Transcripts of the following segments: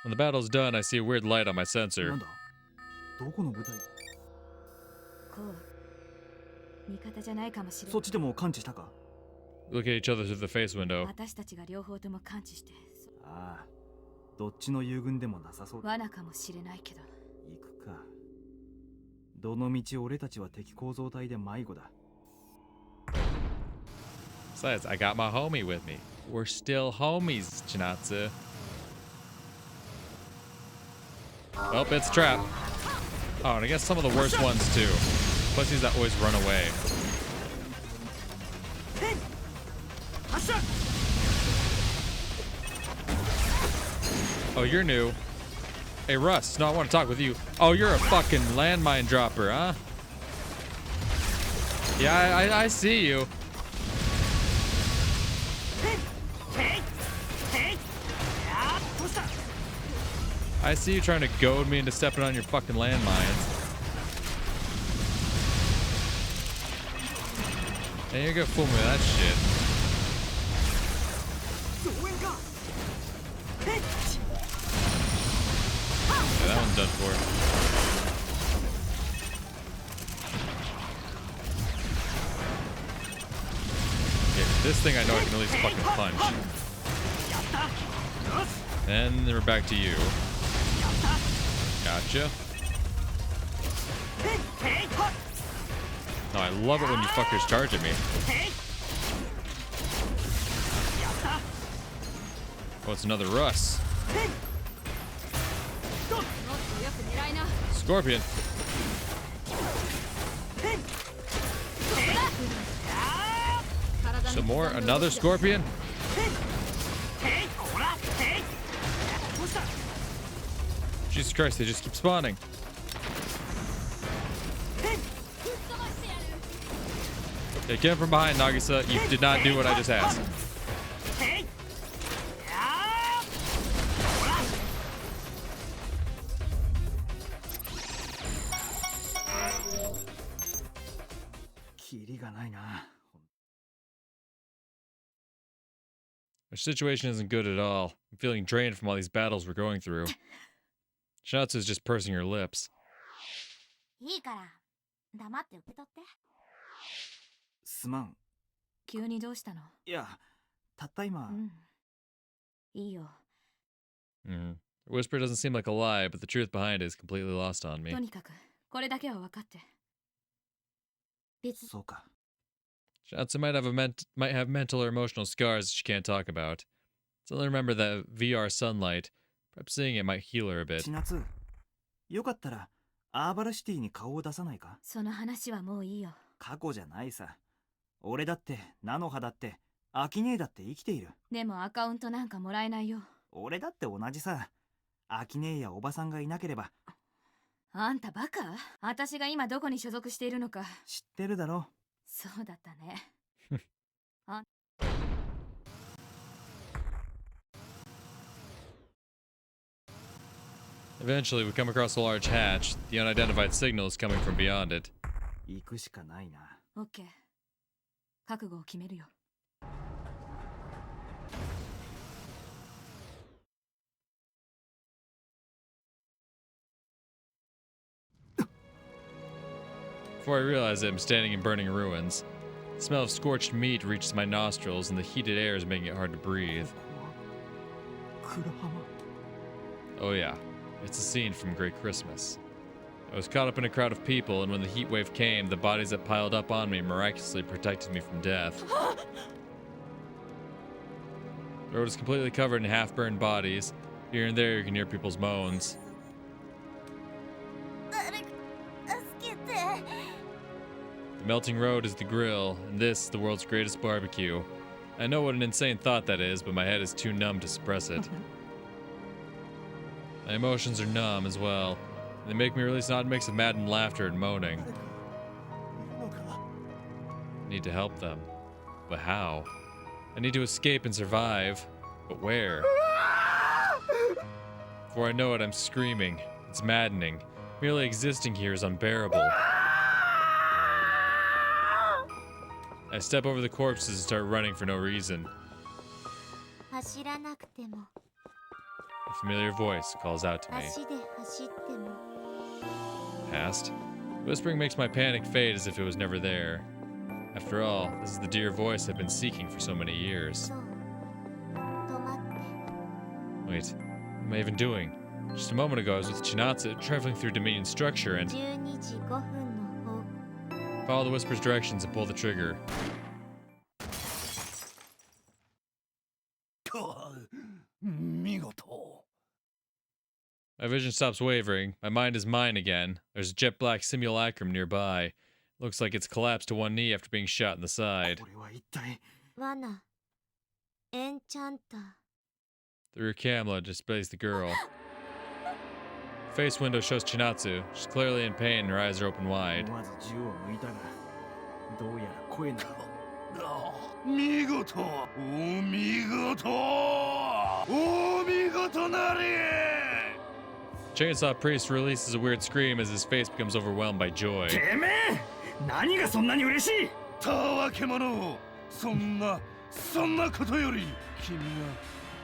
When the battle's done, I see a weird light on my sensor. なんだどこの舞台こう味方じゃないかもしれない。そっちでも感知したか We look at each other through the face window. 私たちが両方とも感知してああどっちの友軍でもなさそうだ罠かもしれないけど。行くかどの道俺たちは敵構造体で迷子だ Besides, I got my homie with me. We're still homies, Chinatsu. Oh, it's a trap. Oh, and I guess some of the worst ones too. Pussies that always run away. Oh, you're new. Hey, Russ, no, I want to talk with you. Oh, you're a fucking landmine dropper, huh? Yeah, I see you. I see you trying to goad me into stepping on your fucking landmines. And you're gonna fool me with that shit. Yeah, that one's done for. Okay, this thing I know I can at least fucking punch. And then we're back to you. Gotcha. Oh, I love it when you fuckers charge at me. Oh, it's another Russ. Scorpion. Some more? Another scorpion? Jesus Christ, they just keep spawning. Hey, get him from behind, Nagisa. You did not do what I just asked. Our situation isn't good at all. I'm feeling drained from all these battles we're going through. Shinatsu's just pursing her lips. いいから黙って受け取って。すまん急にどうしたの？いやたった今いいよ。The whisper doesn't seem like a lie, but the truth behind it is completely lost on me. とにかくこれだけは分かって。そうか Shinatsu might have mental or emotional scars that she can't talk about. So only remember that VR sunlight. Perhaps seeing it might heal her a bit. 千夏よかったらアーバルシティに顔を出さないかその話はもういいよ。過去じゃないさ俺だって菜の葉だってアキネーだって生きているでもアカウントなんかもらえないよ。俺だって同じさアキネーやおばさんがいなければあんたバカ？私が今どこに所属しているのか知ってるだろそうだったね。Eventually, we come across a large hatch. The unidentified signal is coming from beyond it. 行くしかないなオッケー。覚悟を決めるよ。Before I realize it, I'm standing in burning ruins. The smell of scorched meat reaches my nostrils, and the heated air is making it hard to breathe. 黒浜 Oh yeah, it's a scene from Great Christmas. I was caught up in a crowd of people, and when the heat wave came, the bodies that piled up on me miraculously protected me from death. The road is completely covered in half-burned bodies. Here and there, you can hear people's moans. The melting road is the grill, and this, the world's greatest barbecue. I know what an insane thought that is, but my head is too numb to suppress it. My emotions are numb as well. They make me release an odd mix of maddened laughter and moaning. I need to help them. But how? I need to escape and survive. But where? Before I know it, I'm screaming. It's maddening. Merely existing here is unbearable. I step over the corpses and start running for no reason. A familiar voice calls out to me. 足で走っても Past. Whispering makes my panic fade as if it was never there. After all, this is the dear voice I've been seeking for so many years. そう止まって Wait, what am I even doing? Just a moment ago, I was with Chinatsu, traveling through Dominion structure and 12時5分の方 follow the whisper's directions and pull the trigger. 見事 My vision stops wavering. My mind is mine again. There's a jet black simulacrum nearby. Looks like it's collapsed to one knee after being shot in the side. これは一体罠エンチャンター The rear camera displays the girl. Face window shows Chinatsu. She's clearly in pain and her eyes are open wide. 思わず銃を抜いたがどうやら声の見事お見事お見事なれ Chainsaw Priest releases a weird scream as his face becomes overwhelmed by joy. てめえ何がそんなに嬉しいたわけ者そんなことより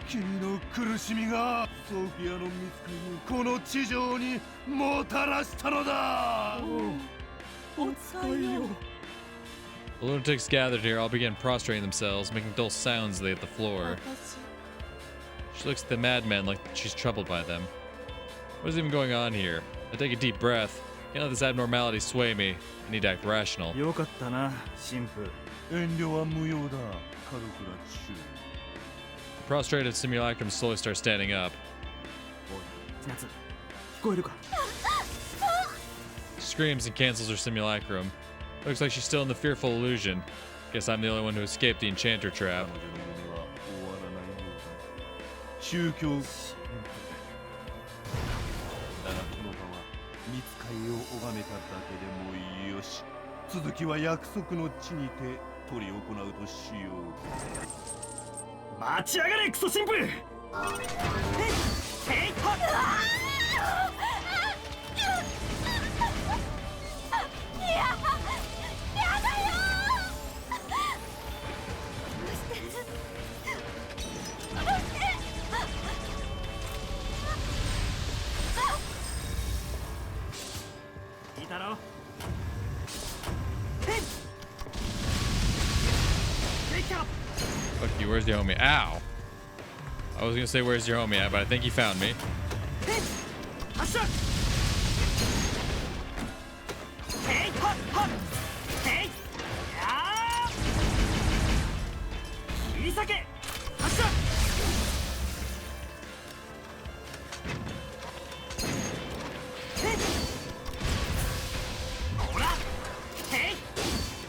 君の苦しみがソフィアの見つかりをこの地上にもたらしたのだお使いよ The lunatics gathered here all begin prostrating themselves, making dull sounds as they hit the floor. 私 She looks at the madmen like she's troubled by them. What is even going on here? I take a deep breath. Can't let this abnormality sway me. I need to act rational. よかったな神父遠慮は無用だカルクラチュ The prostrated simulacrum slowly starts standing up. おい千夏聞こえるか She screams and cancels her simulacrum. Looks like she's still in the fearful illusion. Guess I'm the only one who escaped the enchanter trap. 彼女の夢は終わらないようだ宗教だがこの場は見つかりを拝めただけでもよし続きは約束の地にて執り行うとしよう待ち上がれクソ神父へいへいはっいいだろへいへいか Fuck you, where's your homie? Ow! I was gonna say where's your homie at, but I think he found me. へい発射へいはっはっへいやー切り裂け発射へいほらへい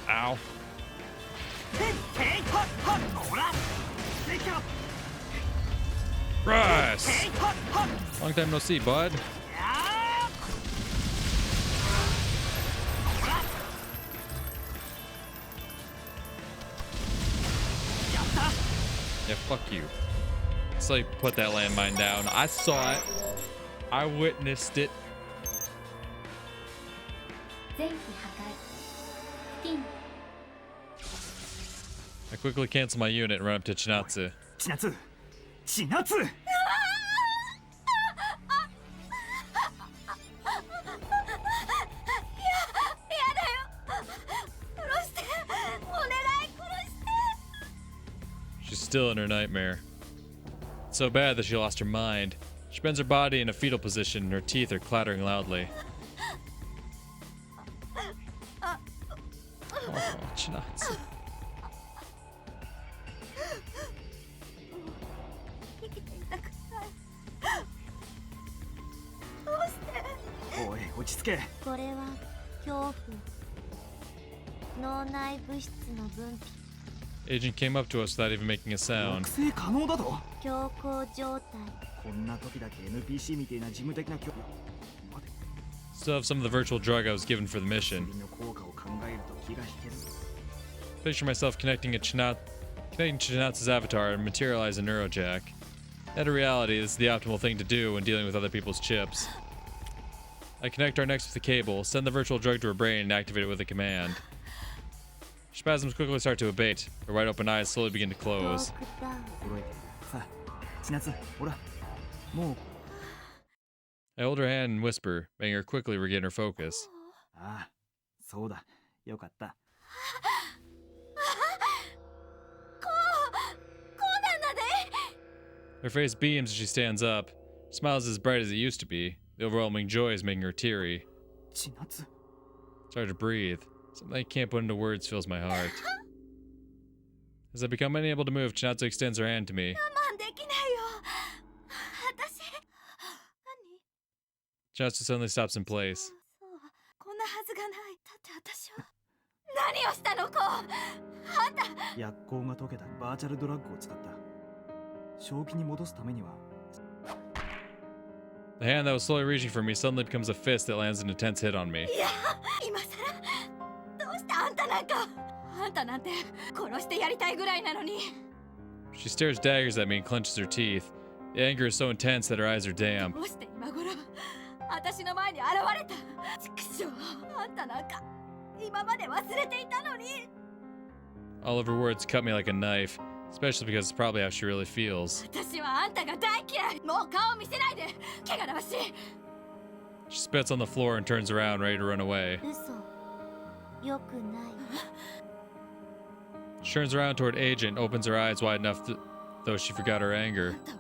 Ow. へいへいはっはっほらへいか Russ! へいはっはっ Long time no see, bud. やーほらやった Yeah, fuck you. So you put that landmine down. I saw it. I witnessed it. 前期破壊ピン I quickly cancel my unit and run up to Chinatsu. 千夏千夏殺してお願い殺して She's still in her nightmare. It's so bad that she lost her mind. She bends her body in a fetal position and her teeth are clattering loudly. Oh, Chinatsu. 生きていたくないどうしておい落ち着けこれは恐怖脳内物質の分泌 Agent came up to us without even making a 抑 sound. 制可能だと強行状態こんな時だけ NPC みたいな事務的な協力待て Still have some of the virtual drug I was given for the mission. 薬の効果を考えると気が引ける Picture myself connecting Chinatsu's avatar and materialize a neurojack. In reality, this is the optimal thing to do when dealing with other people's chips. I connect our necks with the cable, send the virtual drug to her brain, and activate it with a command. Spasms quickly start to abate. Her wide open eyes slowly begin to トー close. クダウン驚いてるさあ千夏ほらもう I hold her hand and whisper, making her quickly regain her focus. ああそうだよかった Her face beams as she stands up. Smiles as bright as it used to be. The overwhelming joy is making her teary. 千夏 It's hard to breathe. Something I can't put into words fills my heart. As I become unable to move, Chinatsu extends her hand to me. 我慢できないよ私何 Chinatsu suddenly stops in place. そうこんなはずがないだって私は何をしたのこうあんた薬効が解けたバーチャルドラッグを使った正気に戻すためには The hand that was slowly reaching for me suddenly becomes a fist that lands an intense hit on me. いや今さらどうしてあんたなんかあんたなんて殺してやりたいぐらいなのに She stares daggers at me and clenches her teeth. The anger is so intense that her eyes are damp. どうして今頃私の前に現れた畜生あんたなんか今まで忘れていたのに All of her words cut me like a knife, especially because it's probably how she really feels. 私はあんたが大嫌いもう顔見せないで汚らわしい She spits on the floor and turns around, ready to run away. 嘘よくない She turns around toward Agent, opens her eyes wide enough, though she forgot her あ anger. んたは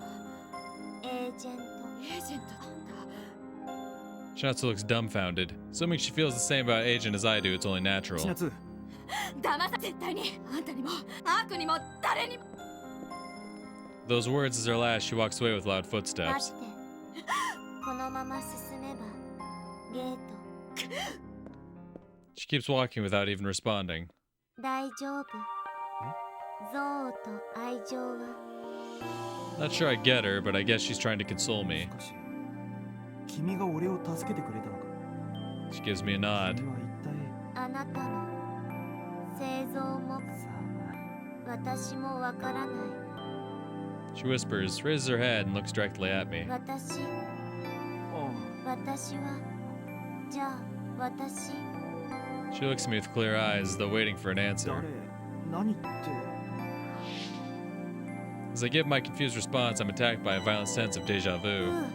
エージェントあんた Chinatsu looks dumbfounded. Assuming she feels the same about Agent as I do, it's only 千 natural. 夏騙さ絶対にあんたにも悪にも誰にも Those words as her last, she walks away with loud 待っ footsteps. てこのまま進めばゲート She keeps walking without even responding. 大丈夫憎悪と愛情は Not sure I get her, but I guess she's trying to console me. しかし君が俺を助けてくれたのか She gives me a nod. 君は一体あなたの製造もさ私もわからない She whispers, raises her head, and looks directly at me. 私あ私はじゃあ私 She looks at me with clear eyes, as though waiting for an 誰 answer. 何って As I give my confused response, I'm attacked by a violent sense of deja ふ vu. う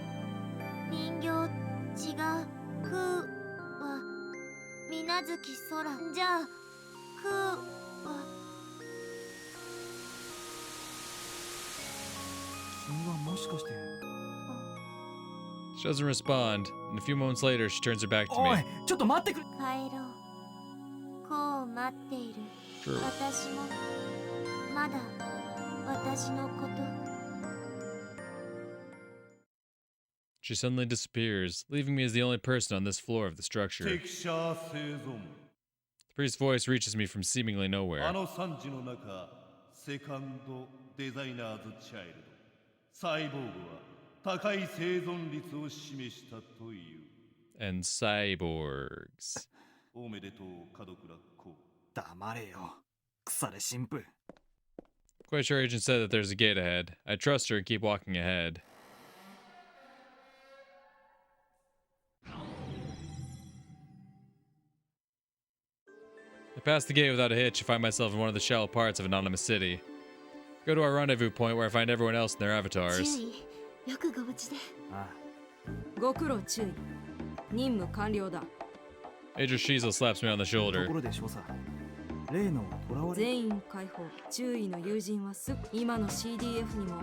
人形違うふうは水無月空じゃあふうは君はもしかして She doesn't respond, and a few moments later, she turns her back to おい me. ちょっと待ってくれ帰ろうこう待っている True. 私もまだ私のこと She suddenly disappears, leaving me as the only person on this floor of the structure. 適者生存 The priest's voice reaches me from seemingly あ nowhere. の惨事の中セカンドデザイナーズチャイルドサイボーグは高い生存率を示したという And cyborgs. おめでとう門倉公黙れよ腐れ神父 Quite sure Agent said that there's a gate ahead. I trust her and keep walking ahead. I pass the gate without a hitch and find myself in one of the shallow parts of Anonymous City. Go to our rendezvous point where I find everyone else and their avatars. 注意よくご無事であご苦労注意任務完了だ Major Shizel slaps me on the あと shoulder. ころで少佐例の囚われ全員解放注意の友人はすぐ今の CDF にも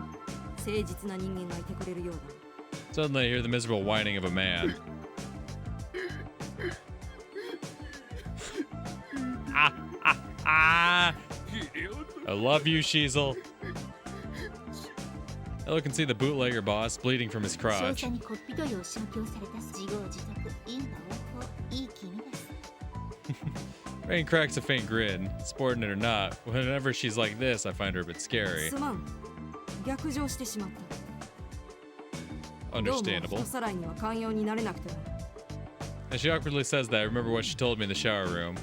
誠実な人間がいてくれるようだ Suddenly I hear the miserable whining of a man. I love you, Shizel. I look and see the bootlegger boss bleeding from his 少 crotch. 佐にこっぴどいお仕置きをされた自業自得因果応報いい気味です Rain cracks a faint grin. Sporting it or not, whenever she's like this, I find her a bit scary. すまん逆上してしまったどうも Understandable. 人さらいには寛容になれなくても As she awkwardly says that, I remember what she told me in the shower room.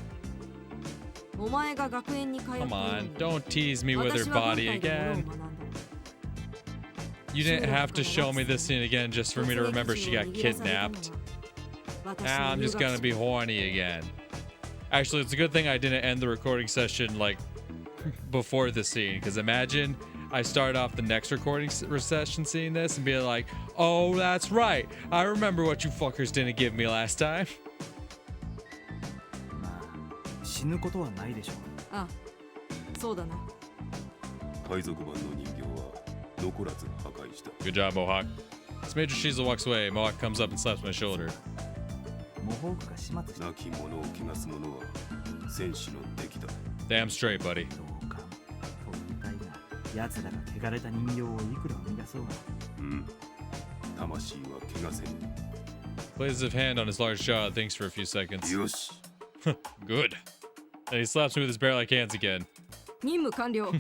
お前が学園に通っている Come の on, に don't tease me with her 私は軍 body 隊でものを again. 学んだ You didn't have to show me this scene again just for me to remember she got kidnapped. Now I'm just gonna be horny again. Actually, it's a good thing I didn't end the recording session like before the scene, because imagine I start off the next recording session seeing this and be like, oh, that's right. I remember what you fuckers didn't give me last time. まあ死ぬことはないでしょう。あ、そうだな。海賊版の人形は残らず破壊した。 Good job, Mohawk. As Major Shizel walks away, Mohawk comes up and slaps my shoulder. モホークが始末した。亡き者を汚す者は戦士の敵だ。 Damn straight, buddy. どうかと言いたいが、奴らが汚れた人形をいくら生み出そうが。うん。魂は汚せぬ。 Places his hand on his large jaw and thinks for a few seconds. よし。Good. And he slaps me with his bear-like hands again. 任務完了。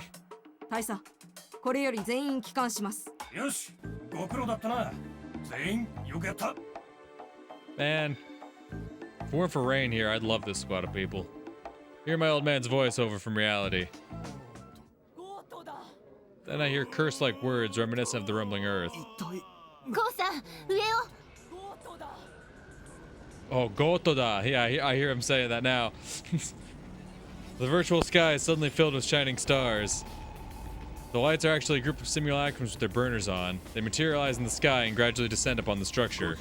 大佐、これより全員帰還します。よし、ご苦労だったな。全員よくやった。Man, if it weren't for rain here, I'd love this squad of people. Hear my old man's voice over from reality. Then I hear curse-like words reminiscent of the rumbling earth. 一体。ゴーさん上を。 Oh, Gotoda. Yeah, I hear him saying that now. The virtual sky is suddenly filled with shining stars. The lights are actually a group of simulacrums with their burners on. They materialize in the sky and gradually descend upon the structure.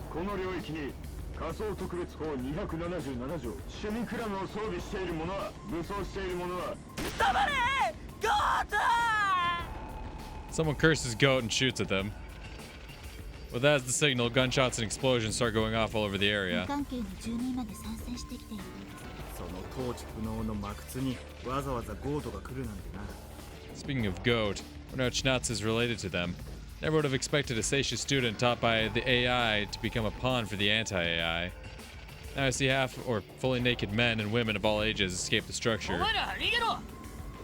この領域に仮想特別法277条シュミクラムを装備している者は武装している者は Someone curses Goat and shoots at them. With that as the signal, gunshots and explosions start going off all over the 無 area. 関係の住民まで参戦してきている。その統治不能の真靴にわざわざゴートが来るなんてな。 Speaking of Goat, I wonder how Chinatsu is related to them. Never would have expected a Seisha student taught by the AI to become a pawn for the anti-AI. Now I see half or fully naked men and women of all ages escape the structure. お前ら逃げろ。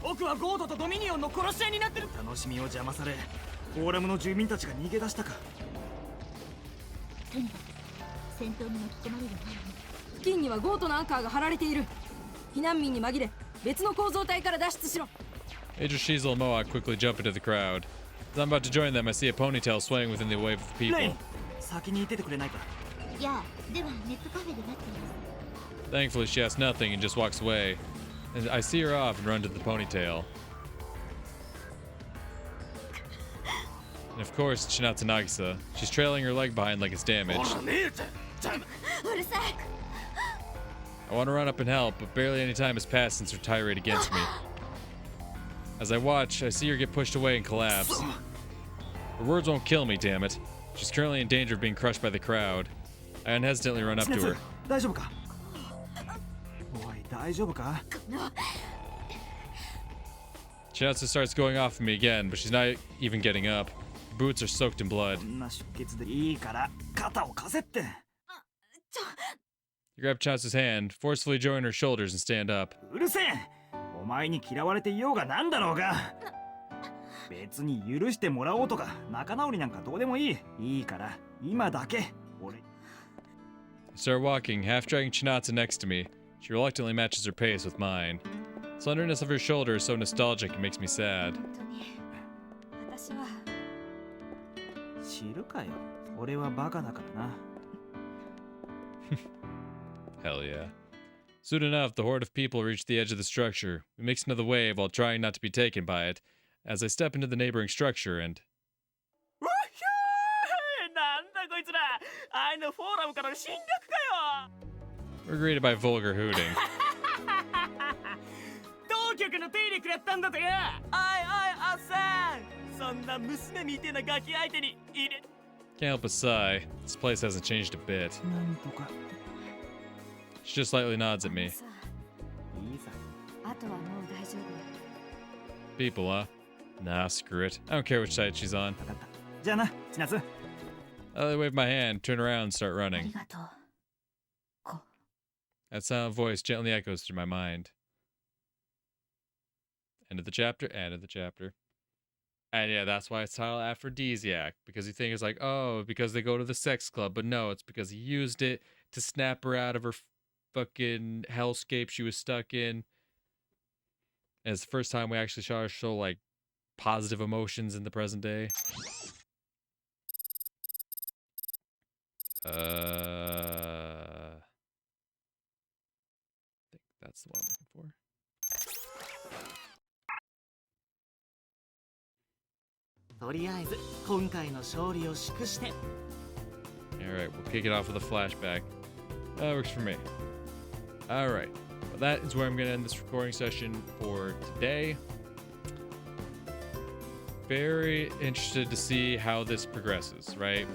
僕はゴードとドミニオンの殺し合いになってる。楽しみを邪魔され、フォーラムの住民たちが逃げ出したか。とにかく戦闘に巻き込まれる前に。付近にはゴートのアンカーが張られている。避難民に紛れ、別の構造体から脱出しろ。 Major Shizel and Mohawk quickly jump into the crowd. As I'm about to join them, I see a ponytail swaying within the wave of the レイ people. 先にいててくれないか。いや、ではネットカフェで待っています。 Thankfully, she asks nothing and just walks away. And I see her off and run to the ponytail. And of course, Chinatsu Nagisa. She's trailing her leg behind like it's damaged. ねえぜ。うるさい。 I want to run up and help, but barely any time has passed since her tirade against me. As I watch, I see her get pushed away and collapse. Her words won't kill me, damn it. She's currently in danger of being crushed by the crowd. I unhesitantly run up to her. 大丈夫か。おい、大丈夫か。 Chinatsu starts going off at me again, but she's not even getting up. Her boots are soaked in blood. こんな出血でいいから肩を貸せって。 You grab Chinatsu's hand, forcefully join her shoulders and stand up. うるせえ。お前に嫌われていようがなんだろうが。別に許してもらおうとか仲直りなんかどうでもいい。いいから今だけ俺。 I start walking, half dragging Chinatsu next to me. She reluctantly matches her pace with mine. The slenderness of her shoulder is so nostalgic it makes me sad. 本当に。私は。知るかよ。俺はバカだからな。 Hell yeah. Soon enough, the horde of people reach the edge of the structure. We mix into the wave while trying not to be taken by it. As I step into the neighboring structure and... なんだこいつら。あのフォーラムからの侵略かよ。 we're greeted by vulgar hooting. 当局の手入れくれったんだとよ。おいおいおっさん。そんな娘みてえなガキ相手に入れ。 Can't help but sigh. This place hasn't changed a bit. なんとか。 She just slightly nods at me. さいいさ。あ、あとはもう大丈夫。 People, huh? Nah, screw it. I don't care which side she's on. 分かった。じゃあな、千夏。 I wave my hand, turn around, and start あり running. がとう。こ That silent voice gently echoes through my mind. End of the chapter, end of the chapter. And yeah, that's why it's titled Aphrodisiac. Because you think it's like, oh, because they go to the sex club. But no, it's because he used it to snap her out of her fucking hellscape she was stuck in. And it's the first time we actually saw her show, like, positive emotions in the present day. I think that's the one I'm looking for. とりあえず今回の勝利を祝して。 Alright, we'll kick it off with a flashback. That works for me. Alright, well, that is where I'm going to end this recording session for today. Very interested to see how this progresses, right?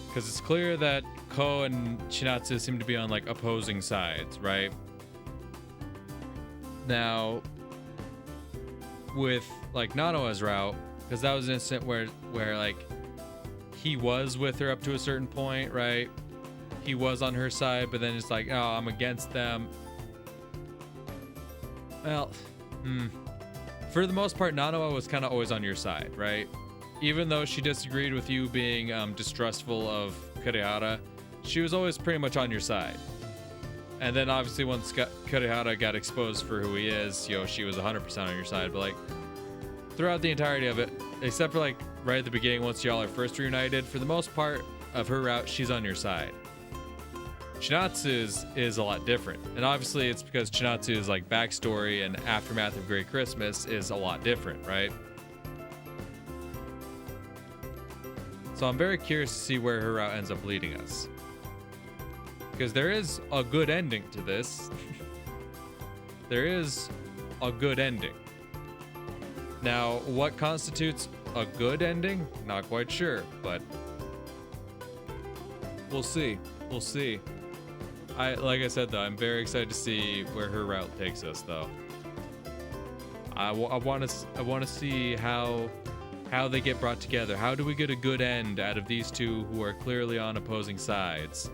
Because it's clear that Ko and Chinatsu seem to be on like opposing sides, right? Now, with like Nanoa's route, because that was an incident where like he was with her up to a certain point, right? He was on her side, but then it's like, oh, I'm against them. Well, for the most part, Nanoa was kind of always on your side, right? Even though she disagreed with you being distrustful of Kurihara, she was always pretty much on your side. And then obviously once Kurihara got exposed for who he is, you know, she was 100% on your side. But like throughout the entirety of it, except for like right at the beginning, once y'all are first reunited, for the most part of her route, she's on your side. Chinatsu's is a lot different. And obviously it's because Chinatsu's like backstory and aftermath of Great Christmas is a lot different, right? So I'm very curious to see where her route ends up leading us. Because there is a good ending to this. There is a good ending. Now, what constitutes a good ending? Not quite sure, but we'll see. We'll see. Like I said, though, I'm very excited to see where her route takes us, though. I want to see how they get brought together. How do we get a good end out of these two who are clearly on opposing sides?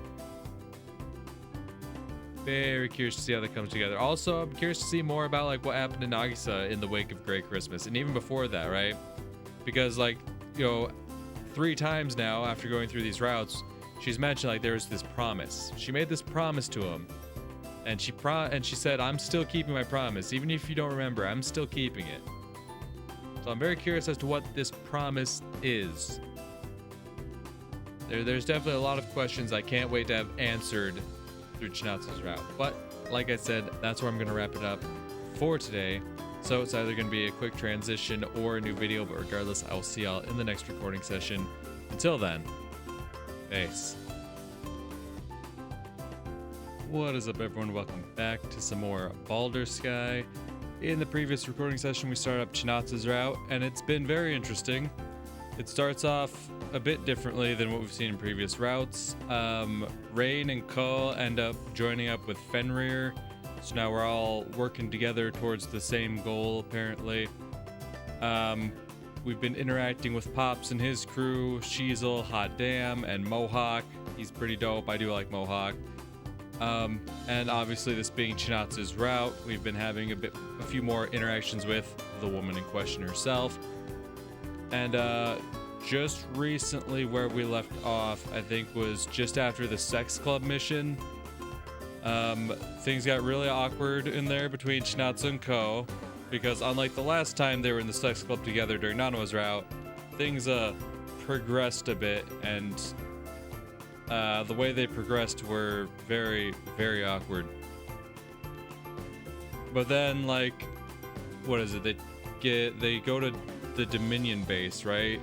Very curious to see how that comes together. Also, I'm curious to see more about like what happened to Nagisa in the wake of Great Christmas, and even before that, right? Because like, you know, 3 times now after going through these routes, she's mentioned like there was this promise. She made this promise to him, and she said, "I'm still keeping my promise, even if you don't remember. I'm still keeping it." So I'm very curious as to what this promise is. There's definitely a lot of questions I can't wait to have answered through Chinatsu's route. But like I said, that's where I'm going to wrap it up for today. So it's either going to be a quick transition or a new video, but regardless, I will see y'all in the next recording session. Until then, peace. What is up, everyone? Welcome back to some more Baldr Sky. In the previous recording session, we started up Chinatsu's route, and it's been very interesting. It starts off a bit differently than what we've seen in previous routes. Rain and Ko end up joining up with Fenrir, so now we're all working together towards the same goal, apparently. We've been interacting with Pops and his crew, Shizel, Hot Damn, and Mohawk. He's pretty dope. I do like Mohawk. And obviously, this being Chinatsu's route, we've been having a few more interactions with the woman in question herself. And just recently, where we left off, I think was just after the sex club mission. Things got really awkward in there between Chinatsu and Ko, because unlike the last time they were in the sex club together during Nanoa's route, things progressed a bit, and the way they progressed were very, very awkward. But then, like, what is it? They go to the Dominion base, right?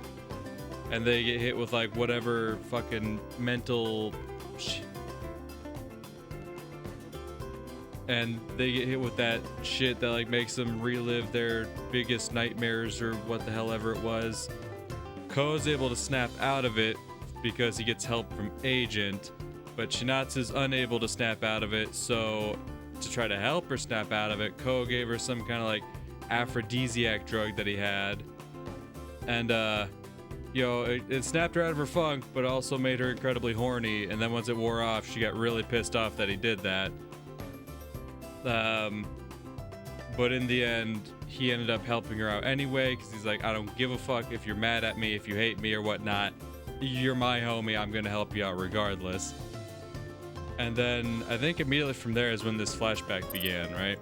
And they get hit with like whatever fucking mental and they get hit with that shit that like makes them relive their biggest nightmares or what the hell ever it was. Ko's able to snap out of it because he gets help from Agent, but Chinatsu's unable to snap out of it, so to try to help her snap out of it, Ko gave her some kind of like aphrodisiac drug that he had, and you know, it snapped her out of her funk, but also made her incredibly horny, and then once it wore off, she got really pissed off that he did that. But in the end, he ended up helping her out anyway, because he's like, I don't give a fuck if you're mad at me, if you hate me or whatnot. You're my homie, I'm gonna help you out regardless. And then, I think immediately from there is when this flashback began, right?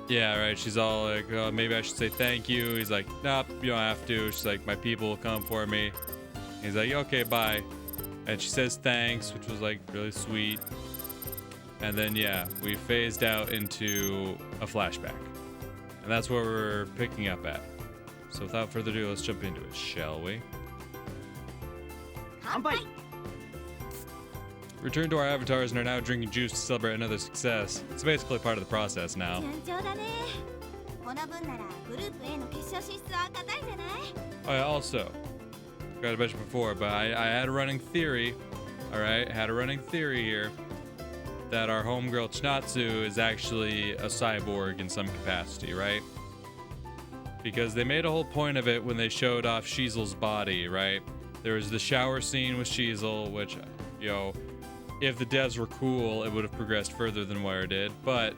Yeah, right, she's all like, oh, maybe I should say thank you. He's like, nope, you don't have to. She's like, my people will come for me. He's like, okay, bye. And she says thanks, which was like really sweet. And then, yeah, we phased out into a flashback. And that's where we're picking up at. So without further ado, let's jump into it, shall we? 乾杯 Return to our avatars and are now drinking juice to celebrate another success. It's basically part of the process now. 順調だね。この分ならグループ A の決勝進出は固いんじゃない？ Oh, yeah, also, forgot to mention before, but I had a running theory, alright? Had a running theory here that our homegirl Chinatsu is actually a cyborg in some capacity, right? Because they made a whole point of it when they showed off Shizel's body, right? There was the shower scene with Shizel, which, yo, if the devs were cool, it would have progressed further than where it did, but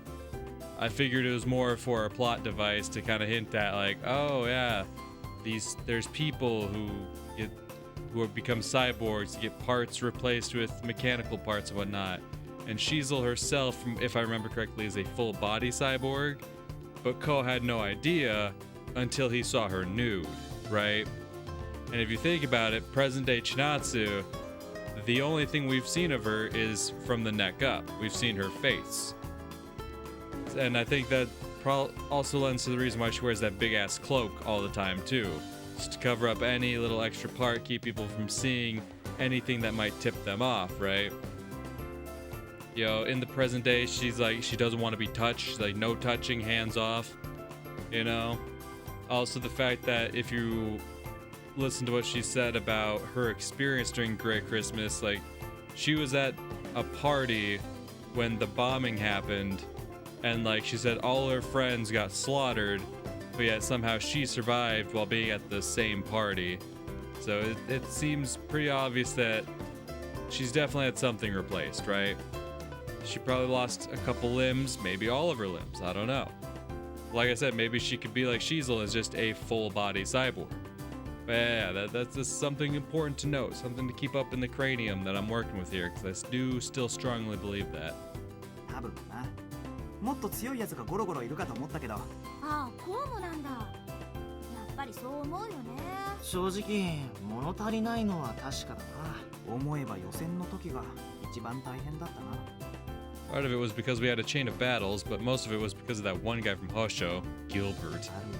I figured it was more for a plot device to kind of hint at, like, oh yeah, there's people who have become cyborgs to get parts replaced with mechanical parts and whatnot. And Shizel herself, if I remember correctly, is a full body cyborg, but Ko had no idea until he saw her nude, right? And if you think about it, present day Chinatsu, the only thing we've seen of her is from the neck up. We've seen her face. And I think that also lends to the reason why she wears that big ass cloak all the time too. Just to cover up any little extra part, keep people from seeing anything that might tip them off, right? You know, in the present day, she's like, she doesn't want to be touched. She's like, no touching, hands off, you know? Also the fact that if you listen to what she said about her experience during Grey Christmas, like, she was at a party when the bombing happened, and like she said, all her friends got slaughtered, but yet somehow she survived while being at the same party. So it seems pretty obvious that she's definitely had something replaced, right? She probably lost a couple limbs, maybe all of her limbs, I don't know. Like I said, maybe she could be like Shizel, is just a full body cyborg. But yeah, that's just something important to note, something to keep up in the cranium that I'm working with here, because I do still strongly believe that. 多分なもっと強いやつがゴロゴロいるかと思ったけどああ、こうもなんだ。やっぱりそう思うよね。正直物足りないのは確かだな思えば予選の時が一番大変だったな Part of it was because we had a chain of battles, but most of it was because of that one guy from Hosho, Gilbert. ある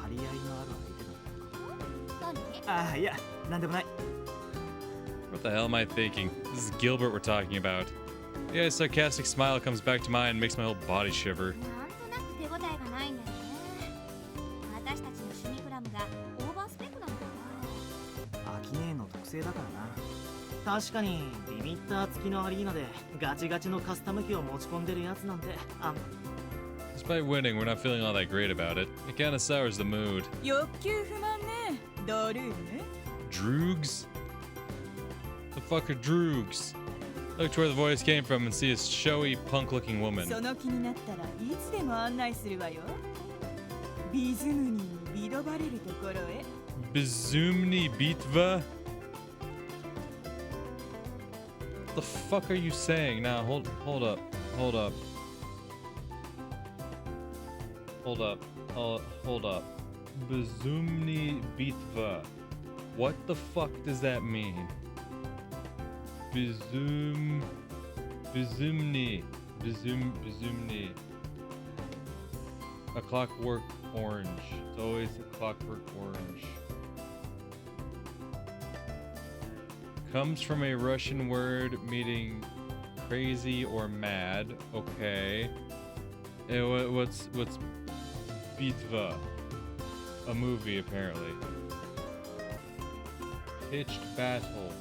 意味張り合いのある相手だった何？ああいやなんでもない What the hell am I thinking? This is Gilbert we're talking about. Yeah, a sarcastic smile comes back to mind and makes my whole body shiver. なんとなく手応えがないんだよね。私たちのシュミクラムがオーバースペックなのかな。アキネーの特性だからな確かにリミッター付きのアリーナでガチガチのカスタム機を持ち込んでるやつなんてあん Despite winning, we're not feeling all that great about it. It kinda sours the mood. 欲求不満ねドルーね Droogs? The fuck are droogs? Look to where the voice came from and see a showy, punk-looking woman. その気になったらいつでも案内するわよビズムにビドバレるところへ Bezumni Bitva? What the fuck are you saying? Now, hold up. Hold up. Bezumni Bitva. What the fuck does that mean? Bezumni. A clockwork orange. It's always a clockwork orange. Comes from a Russian word meaning crazy or mad. Okay. What's Bitva? A movie apparently. Pitched battle.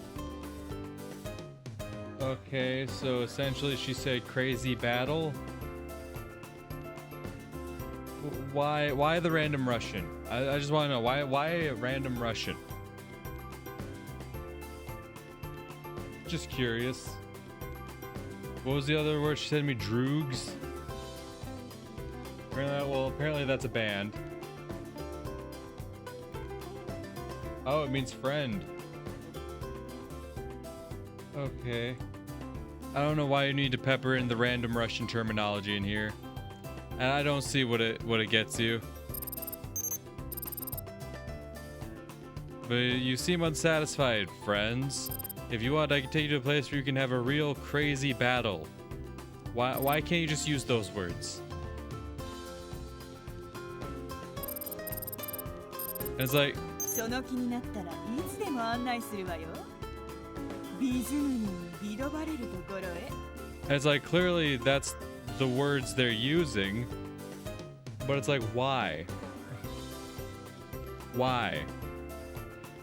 Okay, so essentially she said crazy battle. Why the random Russian? I just want to know why a random Russian? Just curious. What was the other word she said to me? Droogs? Apparently that's a band. Oh, it means friend. Okay. I don't know why you need to pepper in the random Russian terminology in here. And I don't see what it gets you. But you seem unsatisfied, friends. If you want, I can take you to a place where you can have a real crazy battle. Why can't you just use those words? And it's like, その気になったらいつでも案内するわよ。ビズムにビドバレるところへ。 and it's like clearly that's the words they're using, but it's like why? Why?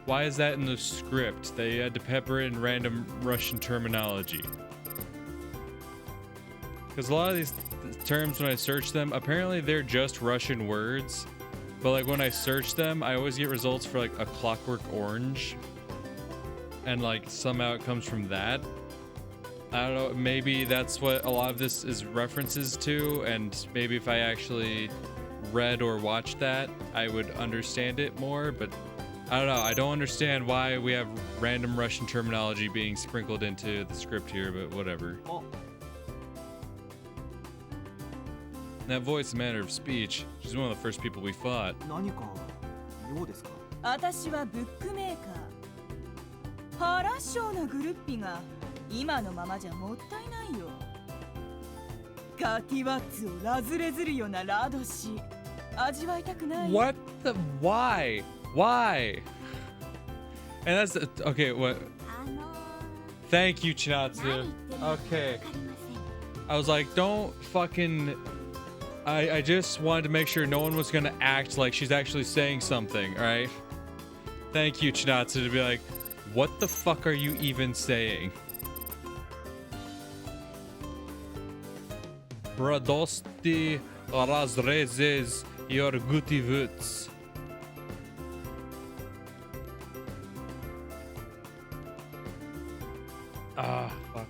Why is that in the script? They had to pepper in random Russian terminology. Because a lot of these terms, when I search them, apparently they're just Russian words. But like when I search them, I always get results for like a Clockwork Orange. And like somehow it comes from that. I don't know, maybe that's what a lot of this is references to. And maybe if I actually read or watched that, I would understand it more. But I don't know, I don't understand why we have random Russian terminology being sprinkled into the script here, but whatever. That voice and manner of speech, she's one of the first people we fought. 何か用ですか？私はブックメーカー。原章のグルッピが今のままじゃもったいないよ。カティワッツをラズレズるようなラドシ味わいたくない。 What the? Why? Why? And that's the, okay. What? Thank you, Chinatsu. Okay. I was like, don't fucking. I just wanted to make sure no one was gonna act like she's actually saying something. All right. Thank you, Chinatsu, to be like, what the fuck are you even saying? Radosti razrezes yorgutivuts. Ah, fuck.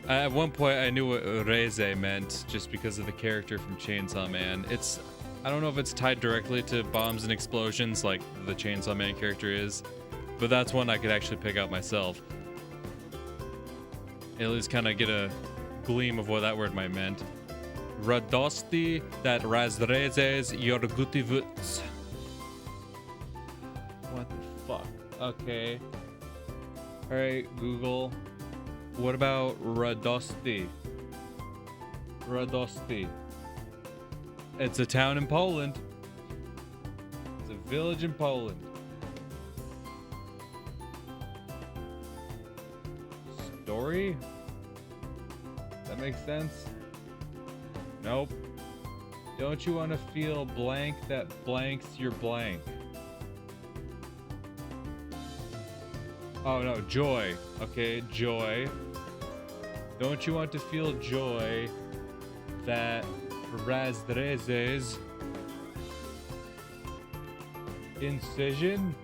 At one point, I knew what reze meant just because of the character from Chainsaw Man. It's, I don't know if it's tied directly to bombs and explosions like the Chainsaw Man character is, but that's one I could actually pick out myself. At least kind of get a gleam of what that word might meant. Radosti that razrezes yorgutivuts. What the fuck? Okay. Alright, Google. What about Radosti? Radosti. It's a town in Poland. It's a village in Poland. Story? That makes sense? Nope. Don't you want to feel blank that blanks your blank? Oh no, joy. Okay, joy. Don't you want to feel joy that razrezes incision?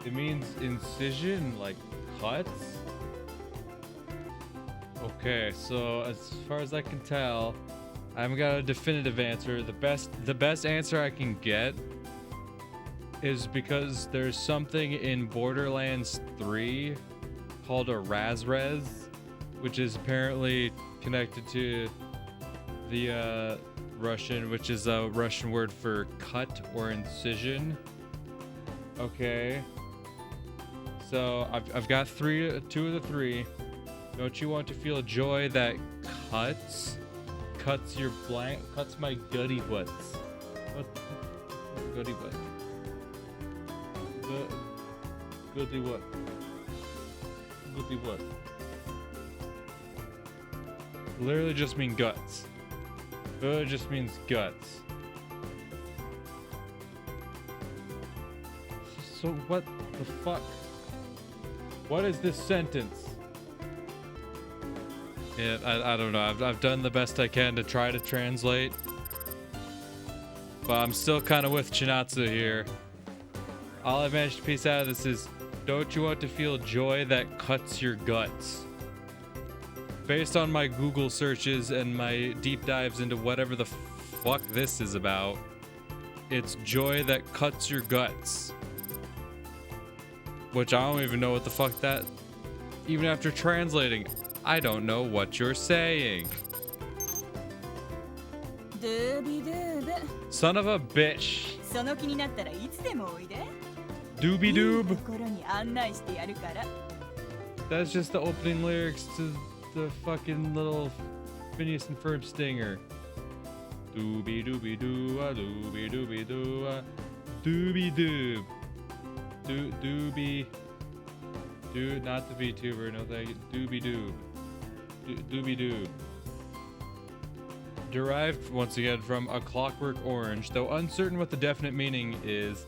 It means incision, like cuts? Okay, so as far as I can tell, I haven't got a definitive answer. The best answer I can get is because there's something in Borderlands 3 called a razrez, which is apparently connected to the Russian, which is a Russian word for cut or incision. Okay. So I've got two of the three. Don't you want to feel joy that cuts your blank, cuts my gutty butts? What? Gutty butt. Gutty what? Gutty what? Literally just mean guts. Literally just means guts. So what the fuck? What is this sentence? Yeah, I don't know. I've done the best I can to try to translate. But I'm still kind of with Chinatsu here. All I've managed to piece out of this is, don't you want to feel joy that cuts your guts? Based on my Google searches and my deep dives into whatever the fuck this is about, it's joy that cuts your guts. Which I don't even know what the fuck that... Even after translating, I don't know what you're saying. Son of a bitch. その気になったらいつでもおいで。 Doobie doob. いいところに案内してやるから。 That's just the opening lyrics to the fucking little Phineas and Ferb stinger. Doobie doobie doo a doobie doobie doo a doobie doob. Doobie. Do not the VTuber, no thank you. Doobie doob. Doobie doob. Derived once again from A Clockwork Orange, though uncertain what the definite meaning is.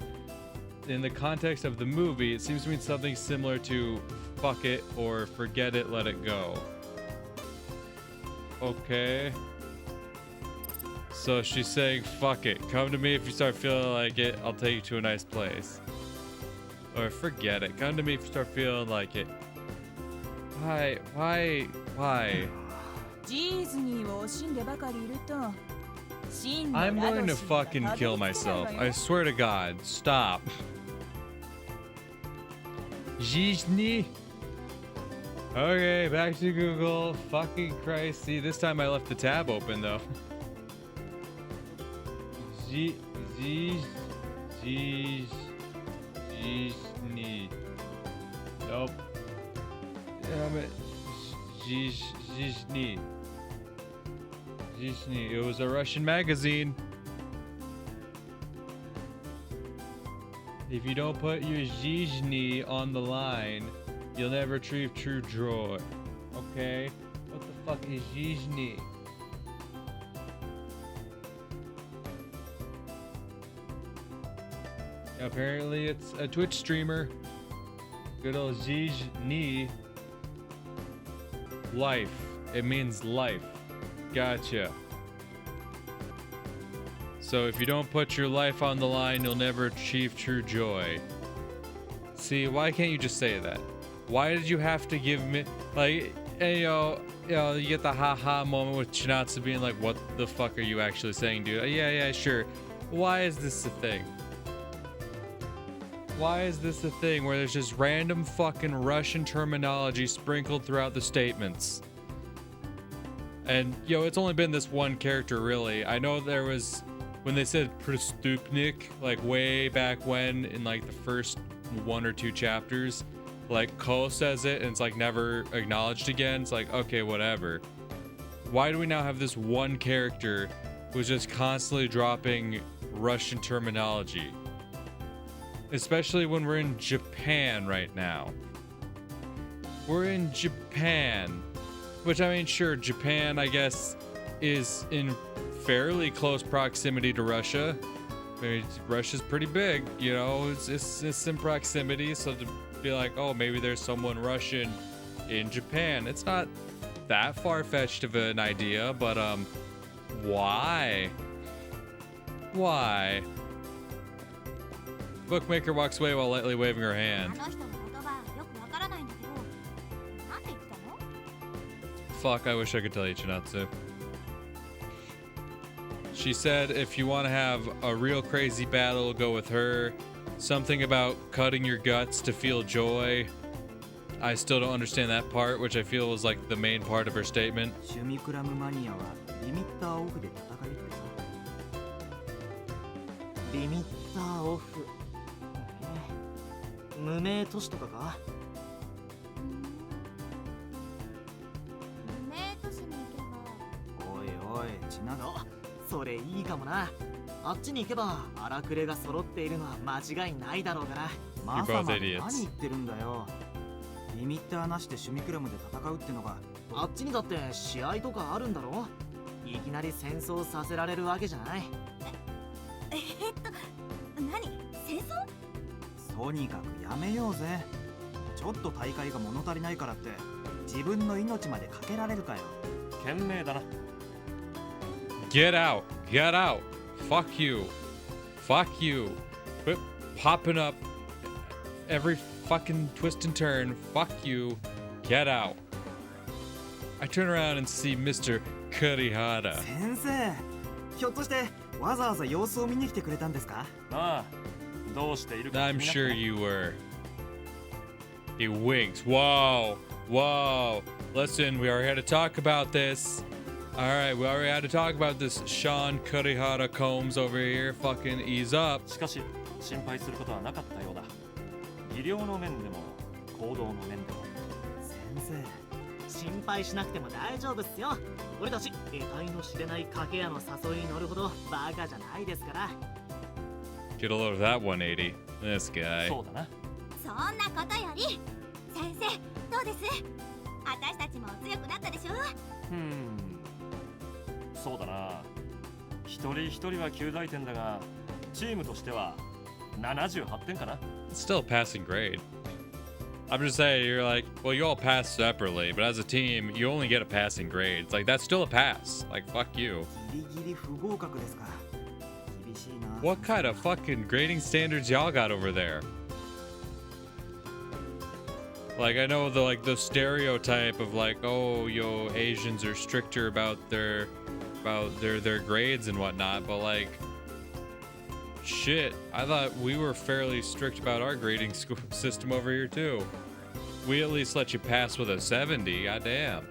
In the context of the movie, it seems to mean something similar to fuck it or forget it, let it go. Okay. So she's saying fuck it. Come to me if you start feeling like it. I'll take you to a nice place. Or forget it. Come to me if you start feeling like it. Why? ジーズニーを惜しんでばかりいると真の I'm ラド going to シーが fucking た kill どり着けない myself. わよ I swear to God. Stop. Zhizhny. Okay, back to Google. Fucking Christ. See, this time I left the tab open though. Zhizhny. Nope. Damn it. Zhizhny. It was a Russian magazine. If you don't put your Zhizhny on the line, you'll never achieve true joy. Okay? What the fuck is Zhizhny? Apparently it's a Twitch streamer. Good old Zhizhny. Life. It means life. Gotcha. So if you don't put your life on the line, you'll never achieve true joy. See, why can't you just say that? Why did you have to give me, like, and, you get the haha moment with Chinatsu being like, what the fuck are you actually saying, dude? Yeah, sure. Why is this a thing? Why is this a thing where there's just random fucking Russian terminology sprinkled throughout the statements? And, it's only been this one character, really. I know there was, when they said Prestupnik, like way back when, in like the first 1 or 2 chapters, like Ko says it and it's like never acknowledged again. It's like, okay, whatever. Why do we now have this one character who's just constantly dropping Russian terminology? Especially when we're in Japan right now. We're in Japan. Which, I mean, sure, Japan, I guess, is in fairly close proximity to Russia. I mean, Russia's pretty big, it's in proximity, so to be like, oh, maybe there's someone Russian in Japan. It's not that far-fetched of an idea, but, why? Why? Bookmaker walks away while lightly waving her hand. あの人の言葉よくわからないんだけどなんて言ってたの Fuck, I wish I could tell you, Chinatsu. She said if you want to have a real crazy battle, go with her. Something about cutting your guts to feel joy. I still don't understand that part, which I feel was like the main part of her statement. シュミクラムマニアはリミッターオフで戦いってさ。リミッターオフ。無名都市とかか？無名都市に行けばおいおい、ちなど、それいいかもな。あっちに行けば荒くれが揃っているのは間違いないだろうから。まさま何言ってるんだよ。リミッターなしでシュミクラムで戦うってのが、あっちにだって試合とかあるんだろ？いきなり戦争させられるわけじゃない。何戦争とにかくやめようぜ。ちょっと大会が物足りないからって自分の命までかけられるかよ。賢明だな。Get out! Get out! Fuck you! Fuck you! Quit popping up every fucking twist and turn. Fuck you! Get out! I turn around and see Mr. Kurihara. 先生、ひょっとしてわざわざ様子を見に来てくれたんですか？ああ、どうしているか I'm sure you were. He winks. Whoa! Whoa! Listen, we already had to talk about this. Alright, we already had to talk about this. Sean Kurihara Combs over here. Fucking ease up. しかし、心配することはなかったようだ。技量の面でも、行動の面でも。先生、心配しなくても大丈夫っすよ。俺たち得体の知れない掛け屋の誘いに乗るほどバカじゃないですから。 Get a load of that 180. This guy. そうだな。そんなことより先生どうです？私たちも強くなったでしょ。そうだな。一人一人は9大点だが、チームとしては78点かな。 It's still a passing grade. I'm just saying, you're like, well, you all pass separately, but as a team, you only get a passing grade. It's like, that's still a pass. Like, fuck you. ギリギリ不合格ですか。厳しいな。 What kind of fucking grading standards y'all got over there? Like, I know the stereotype of like, oh, yo, Asians are stricter about their grades and whatnot, but like, shit, I thought we were fairly strict about our grading system over here too. We at least let you pass with a 70. Goddamn.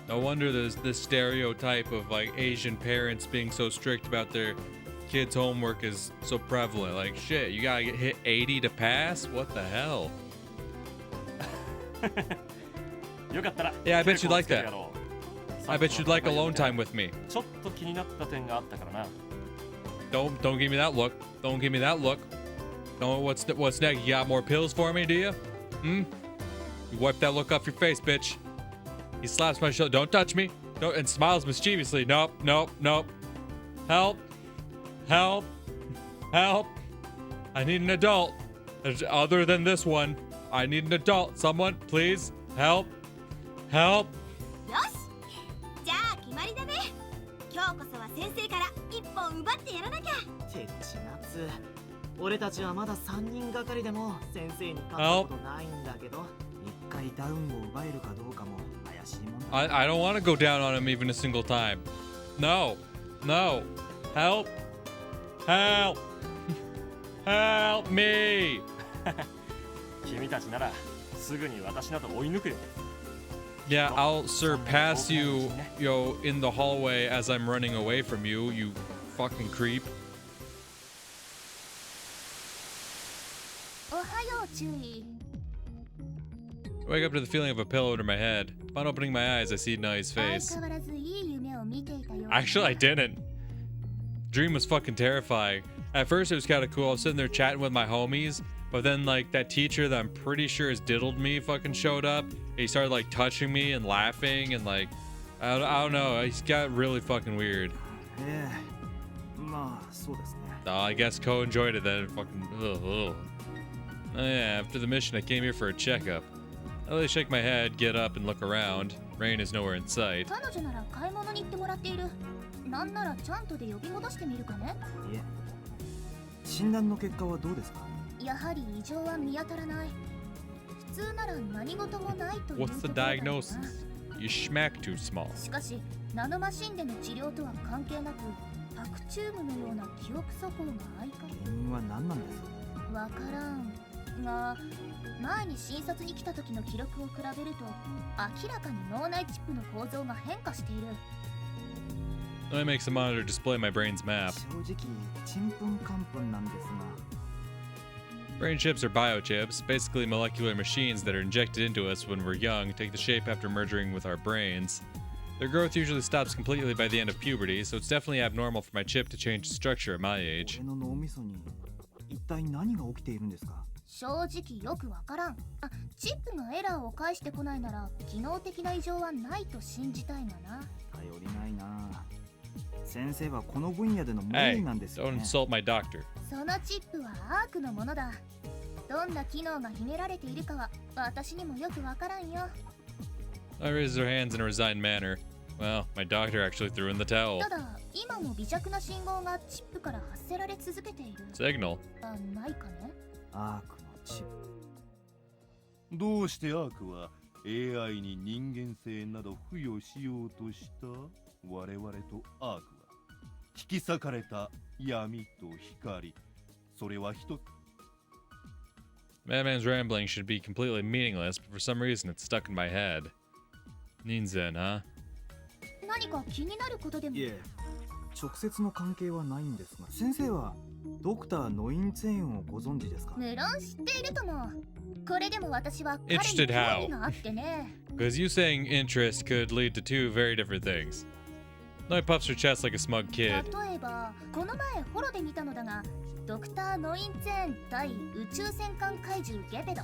No wonder there's this stereotype of like Asian parents being so strict about their kids' homework is so prevalent. Like, shit, you gotta get hit 80 to pass? What the hell? Yeah, I bet you'd like that. I bet you'd like alone time with me. ちょっと気になった点があったからな。 Don't give me that look. Don't give me that look. Don't. What's next? You got more pills for me, do you? You wipe that look off your face, bitch. He slaps my shoulder. Don't touch me. Don't, and smiles mischievously. Nope, nope, nope. Help. Help. Help. I need an adult. Other than this one. I need an adult. Someone, please. Help. Help. よし、じゃあ決まりだね。今日こそは先生から一本奪ってやらなきゃ。てちなつ。俺たちはまだ3人がかりでも先生に勝ったことないんだけど、一回ダウンを奪えるかどうかも怪しいもんだ。I don't want to go down on him even a single time. No. No. Help. Help. Help me. 君たちならすぐに私など追い抜くよ。 Yeah, I'll surpass you, yo, in the hallway as I'm running away from you, you fucking creep. おはよう注意。 I wake up to the feeling of a pillow under my head. Upon opening my eyes, I see Nai's 相 face. 変わらずいい夢を見ていたようだね。 Actually, I didn't. Dream was fucking terrifying. At first, it was kind of cool. I was sitting there chatting with my homies, but then, like, that teacher that I'm pretty sure has diddled me fucking showed up. He started, like, touching me and laughing, and, like, I don't know. He's got really fucking weird. まあそうですね。 Oh, I guess Ko enjoyed it then. Fucking, ugh. Oh, yeah, after the mission, I came here for a checkup. I really shake my head, get up, and look around. Rain is nowhere in sight. 彼女なら買い物に行ってもらっている。なんならちゃんとで呼び戻してみるかね。いえ。診断の結果はどうですか？やはり異常は見当たらない。普通なら何事もないという What's the ところだろうな。 diagnosis? You schmack too small. しかしナノマシンでの治療とは関係なく白チューブのような記憶素行が相変原因は何なんですか？わからんが、前に診察に来た時の記録を比べると明らかに脳内チップの構造が変化している。 Let me make the monitor display my brain's map. 正直ちんぷんかんぷんなんですが。 Brain chips are biochips, basically molecular machines that are injected into us when we're young, take the shape after merging with our brains. Their growth usually stops completely by the end of puberty, so it's definitely abnormal for my chip to change its structure at my age. 俺の脳みそに一体何が起きているんですか？正直よくわからん。チップがエラーを返してこないなら機能的な異常はないと信じたいがな。頼りないな。先生はこの分野での名医なんですよ Don't ね。 insult my doctor. そのチップはアークのものだ。どんな機能が秘められているかは私にもよくわからんよ。 I raised her hands in a resigned manner. Well, my doctor actually threw in the towel. ただ今も微弱な信号がチップから発せられ続けている。 Signal. ないかね。アークのチップ。どうしてアークは AI に人間性など付与しようとした？我々とアークは引き裂かれた闇と光。それは一つ。 Madman's rambling should be completely meaningless, but for some reason it's stuck in my head. Ninzen, huh? 何か気になることでも。いえ、直接の関係はないんですが、先生はドクターノインツェーンをご存知ですか？無論知っているとも。これでも私は彼に Interested 興 how? 味があってね。 Because you saying interest could lead to two very different things. Noi puffs her chest like a smug 例 kid. えばこの前ホロで見たのだが、ドクターノインツェーン対宇宙戦艦怪獣ゲペド、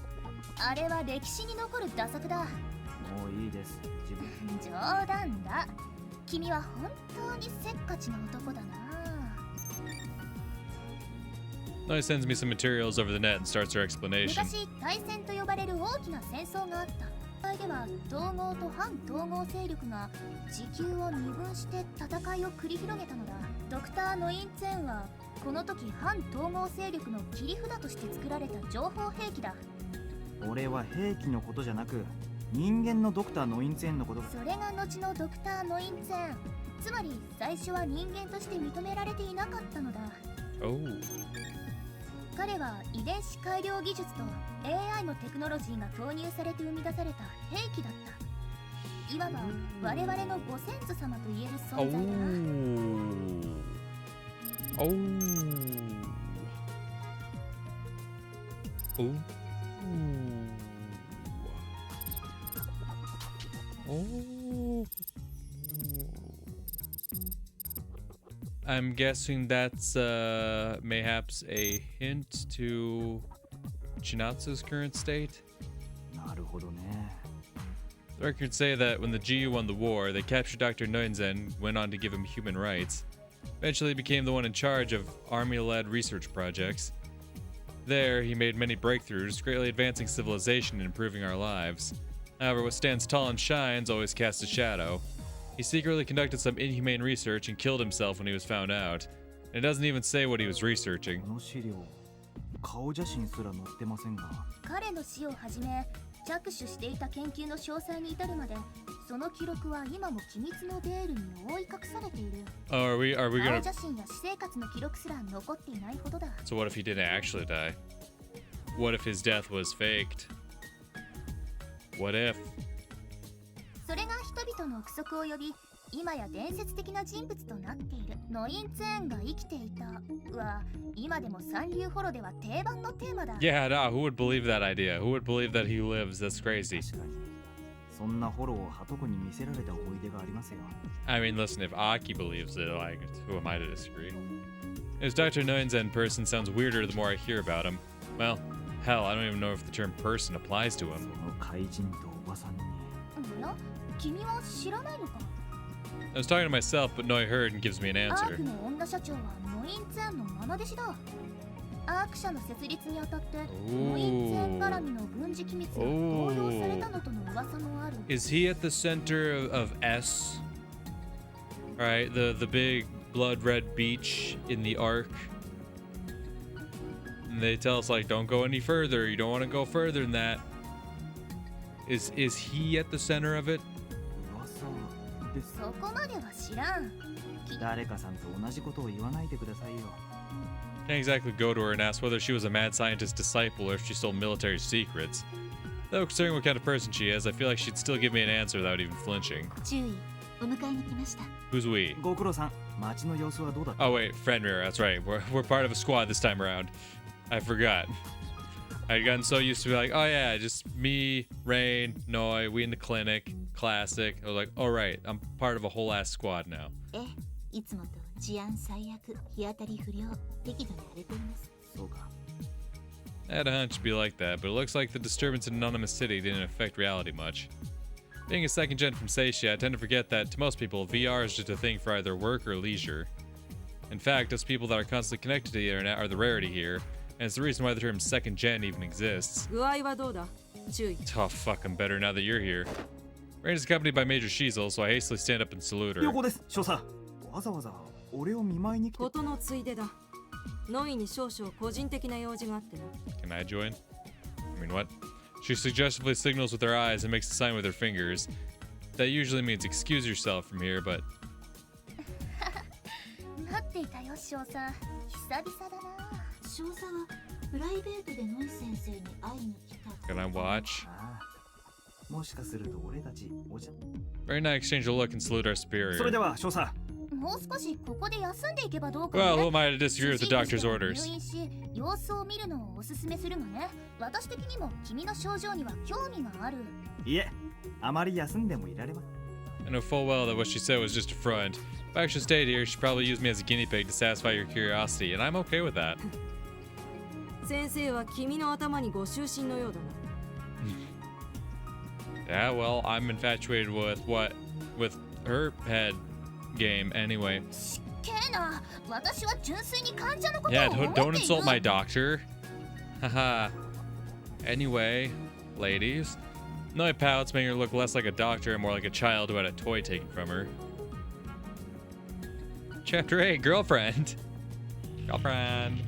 あれは歴史に残る打作だ。もういいです。自分冗談だ。君は本当にせっかちな男だな。 Noi sends me some materials over the net and starts her explanation. 昔大戦と呼ばれる大きな戦争があった。世界では統合と反統合勢力が地球を二分して戦いを繰り広げたのだ。ドクターノインツェーンはこの時反統合勢力の切り札として作られた情報兵器だ。俺は兵器のことじゃなく人間のドクターノインツェーンのこと。それが後のドクターノインツェーン、つまり最初は人間として認められていなかったのだ。 Oh. 彼は遺伝子改良技術と AI のテクノロジーが投入されて生み出された兵器だった。いわば我々のご先祖様と言える存在だな。Oh. Oh. I'm guessing that's mayhaps a hint to Chinatsu's current state. なるほどね。 The records say that when the GU won the war, they captured Dr. Noinzen, went on to give him human rights. Eventually became the one in charge of army-led research projects. There, he made many breakthroughs, greatly advancing civilization and improving our lives. However, what stands tall and shines always casts a shadow. He secretly conducted some inhumane research and killed himself when he was found out. And it doesn't even say what he was researching. この資料、顔写真すら載ってませんが。彼の死をはじめ着手していた研究の詳細に至るまで、その記録は今も機密のベールに覆い隠されている。 Oh, are we 顔 gonna... 写真や私生活の記録すら残っていないほどだ。 So what if he didn't actually die? What if his death was faked? What if? それが人々の憶測を呼び、今や伝説的な人物となっている。ノインツェーンが生きていたは今でも三流ホロでは定番のテーマだ。 Yeah, no, who would believe that idea? Who would believe that he lives? That's crazy. 確かに。そんなフォローをハトコに見せられた思い出がありますよ。 I mean, listen, if Aki believes it, like, who am I to disagree? This Dr. Noinzen person sounds weirder the more I hear about him. Well, hell, I don't even know if the term person applies to そ him. の怪人とおばさんに。おや、君は知らないのか？ I was talking to myself, but Noi heard and gives me an アー answer. クの女社長はノインツェーンの愛弟子だ。アーク社の設立にあたってノインツェーン絡みの軍事機密が盗用されたのとの噂もある。 Is he at the center of S? Alright, the big blood red beach in the Ark. And they tell us, like, don't go any further. You don't want to go further than that. Is he at the center of it? 噂です。そこまでは知らん。誰かさんと同じことを言わないでくださいよ。 Can't exactly go to her and ask whether she was a mad scientist disciple or if she stole military secrets. Though, considering what kind of person she is, I feel like she'd still give me an answer without even flinching. 注意、お迎えに来ました。 Who's we? ご苦労さん、街の様子はどうだった？ Oh wait, Fenrir, that's right. We're part of a squad this time around. I forgot. I'd gotten so used to be like, oh yeah, just me, Rain, Noi, we in the clinic, classic. I was like, all right, I'm part of a whole ass squad now. いつもと治安最悪、日当たり不良、適度に荒れています。そうか。 I had a hunch it'd be like that, but it looks like the disturbance in Anonymous City didn't affect reality much. Being a second gen from Seisha, I tend to forget that to most people, VR is just a thing for either work or leisure. In fact, us people that are constantly connected to the internet are the rarity here, and it's the reason why the term second gen even exists. 具合はどうだ？注意。 Oh, fuck, I'm better now that you're here. Rain is accompanied by Major Shizel, so I hastily stand up and salute her. 横です、少佐。わざわざ俺を見舞いに来て。ことのついでだ。ノイに少々個人的な用事があってな。Can I join? I mean, what? She suggestively signals with her eyes and makes a sign with her fingers. That usually means excuse yourself from here, but... 待っていたよ、少佐。久々だな。少佐はプライベートでノイ先生に会いに来た。 Can I watch? ああ、もしかすると俺たちおじゃ。 Ray and I exchange a look and salute our superior. それでは少佐。もう少しここで休んでいけばどうかね。 Well, who am I to disagree with the doctor's orders? 入院し、様子を見るのをおすすめするがね。私的にも君の症状には興味がある。いえ、あまり休んでもいられます。I know full well that what she said was just a front. If I actually stayed here, she'd probably use me as a guinea pig to satisfy your curiosity, and I'm okay with that. 先生は君の頭にご就寝のようだな。Yeah, well, I'm infatuated with her head game anyway. けーな、私は純粋に患者のことを Yeah, 思っている。 don't insult my doctor. Haha. Anyway, ladies. No pouts making her look less like a doctor and more like a child who had a toy taken from her. Chapter 8, Girlfriend. Girlfriend.